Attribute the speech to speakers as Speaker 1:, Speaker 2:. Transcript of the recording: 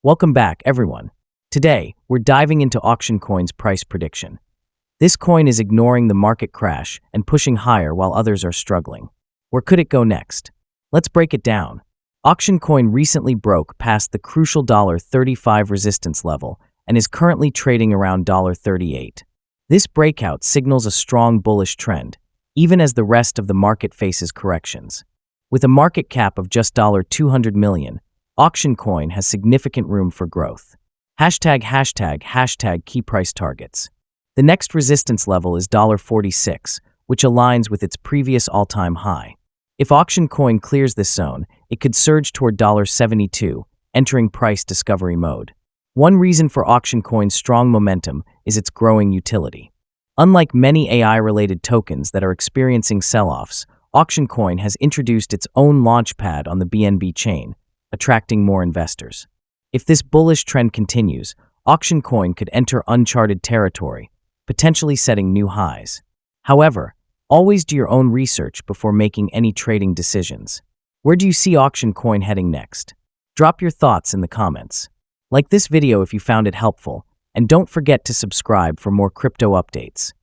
Speaker 1: Welcome back, everyone. Today, we're diving into auction coin's price prediction. This coin is ignoring the market crash and pushing higher while others are struggling. Where could it go next? Let's break it down. Auction coin recently broke past the crucial $35 resistance level and is currently trading around $38. This breakout signals a strong bullish trend, even as the rest of the market faces corrections. With a market cap of just $200 million, auction coin has significant room for growth. ##### key price targets. The next resistance level is $46, which aligns with its previous all-time high. If auction coin clears this zone, it could surge toward $72, entering price discovery mode. One reason for auction coin's strong momentum is its growing utility. Unlike many AI-related tokens that are experiencing sell-offs, auction coin has introduced its own launchpad on the BNB chain, attracting more investors. If this bullish trend continues, auction coin could enter uncharted territory, potentially setting new highs. However, always do your own research before making any trading decisions. Where do you see auction coin heading next? Drop your thoughts in the comments. Like this video if you found it helpful, and don't forget to subscribe for more crypto updates.